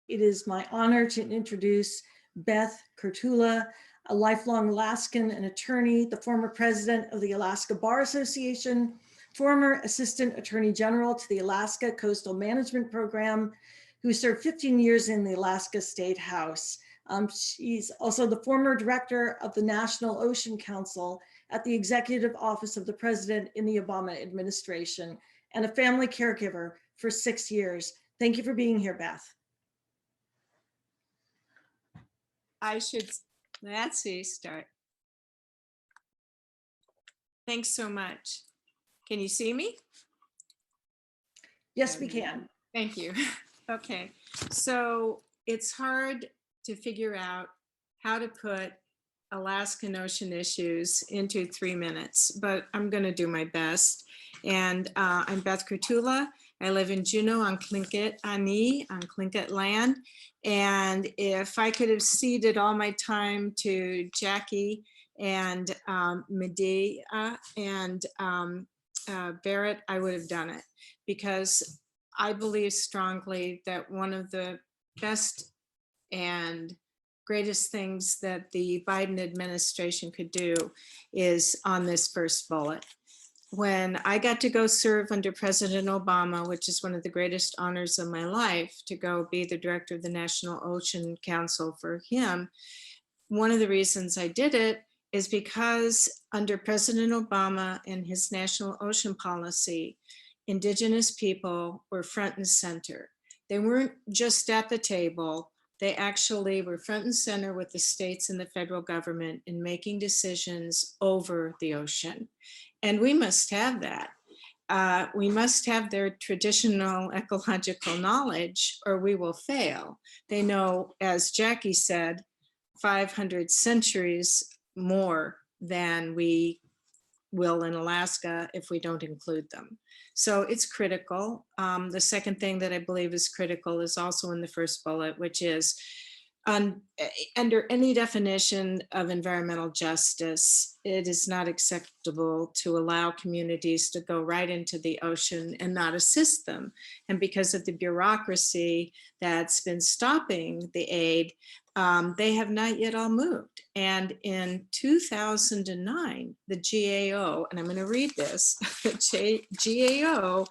It is my honor to introduce Beth Kerttula, a lifelong Alaskan and attorney, the former president of the Alaska Bar Association, former assistant attorney general to the Alaska Coastal Management Program, who served 15 years in the Alaska State House. She's also the former director of the National Ocean Council at the Executive Office of the President in the Obama administration, and a family caregiver for 6 years. Thank you for being here, Beth. Let's see, start. Thanks so much. Can you see me? Yes, we can. Thank you. Okay, so it's hard to figure out how to put Alaskan ocean issues into 3 minutes, but I'm going to do my best. And I'm Beth Kerttula. I live in Juneau on Tlingit Ani, on Tlingit land. And if I could have ceded all my time to Jackie and Medea and Barrett, I would have done it, because I believe strongly that one of the best and greatest things that the Biden administration could do is on this first bullet. When I got to go serve under President Obama, which is one of the greatest honors of my life, to go be the director of the National Ocean Council for him, one of the reasons I did it is because under President Obama and his national ocean policy, Indigenous people were front and center. They weren't just at the table. They actually were front and center with the states and the federal government in making decisions over the ocean. And we must have that. We must have their traditional ecological knowledge or we will fail. They know, as Jackie said, 500 centuries more than we will in Alaska if we don't include them. So it's critical. The second thing that I believe is critical is also in the first bullet, which is under any definition of environmental justice, it is not acceptable to allow communities to go right into the ocean and not assist them. And because of the bureaucracy that's been stopping the aid, they have not yet all moved. And in 2009, the GAO, and I'm going to read this, the GAO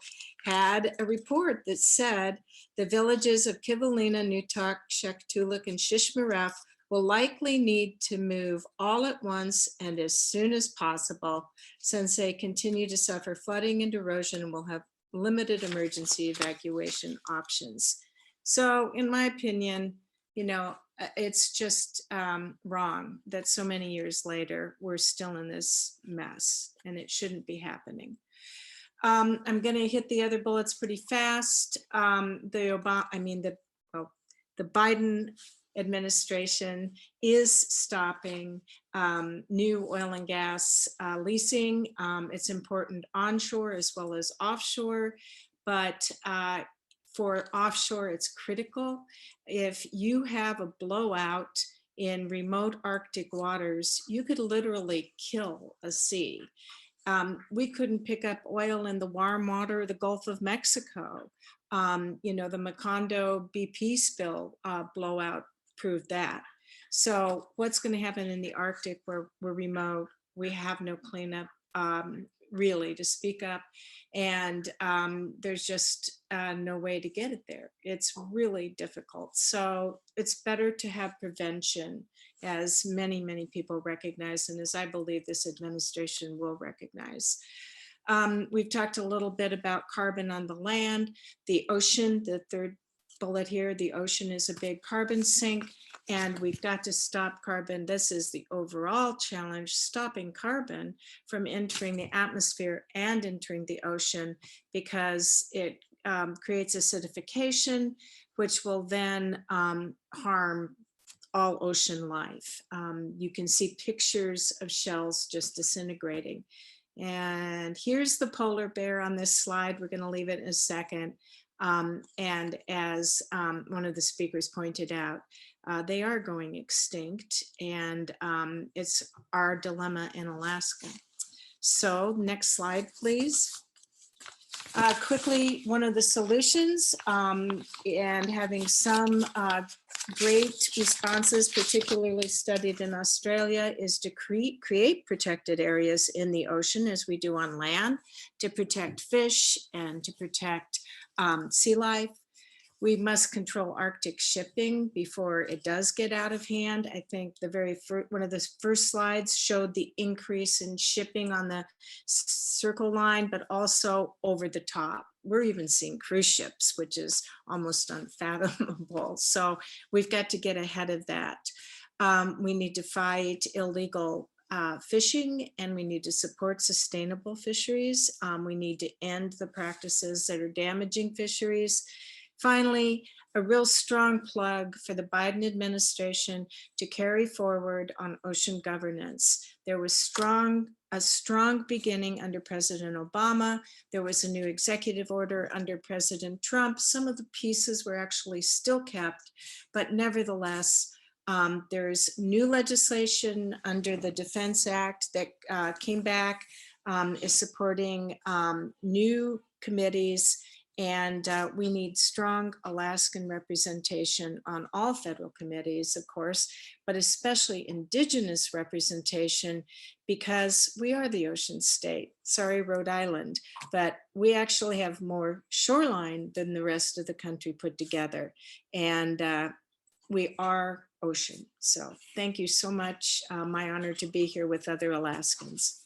had a report that said the villages of Kivalina, Nutak, Shaktuluk, and Shishmaref will likely need to move all at once and as soon as possible, since they continue to suffer flooding and erosion and will have limited emergency evacuation options. So in my opinion, you know, it's just wrong that so many years later, we're still in this mess and it shouldn't be happening. I'm going to hit the other bullets pretty fast. The Biden administration is stopping new oil and gas leasing. It's important onshore as well as offshore, but for offshore, it's critical. If you have a blowout in remote Arctic waters, you could literally kill a sea. We couldn't pick up oil in the warm water of the Gulf of Mexico. You know, the Macondo BP spill blowout proved that. So what's going to happen in the Arctic where we're remote? We have no cleanup really to speak up. And there's just no way to get it there. It's really difficult. So it's better to have prevention, as many, many people recognize, and as I believe this administration will recognize. We've talked a little bit about carbon on the land, the ocean, the third bullet here, the ocean is a big carbon sink, and we've got to stop carbon. This is the overall challenge, stopping carbon from entering the atmosphere and entering the ocean, because it creates acidification, which will then harm all ocean life. You can see pictures of shells just disintegrating. And here's the polar bear on this slide. We're going to leave it in a second. And as one of the speakers pointed out, they are going extinct, and it's our dilemma in Alaska. So next slide, please. Quickly, one of the solutions and having some great responses, particularly studied in Australia, is to create protected areas in the ocean as we do on land to protect fish and to protect sea life. We must control Arctic shipping before it does get out of hand. I think one of the first slides showed the increase in shipping on the circle line, but also over the top. We're even seeing cruise ships, which is almost unfathomable. So we've got to get ahead of that. We need to fight illegal fishing, and we need to support sustainable fisheries. We need to end the practices that are damaging fisheries. Finally, a real strong plug for the Biden administration to carry forward on ocean governance. There was a strong beginning under President Obama. There was a new executive order under President Trump. Some of the pieces were actually still kept, but nevertheless, there's new legislation under the Defense Act that came back, is supporting new committees. And we need strong Alaskan representation on all federal committees, of course, but especially Indigenous representation, because we are the ocean state. Sorry, Rhode Island, but we actually have more shoreline than the rest of the country put together. And we are ocean. So thank you so much. My honor to be here with other Alaskans.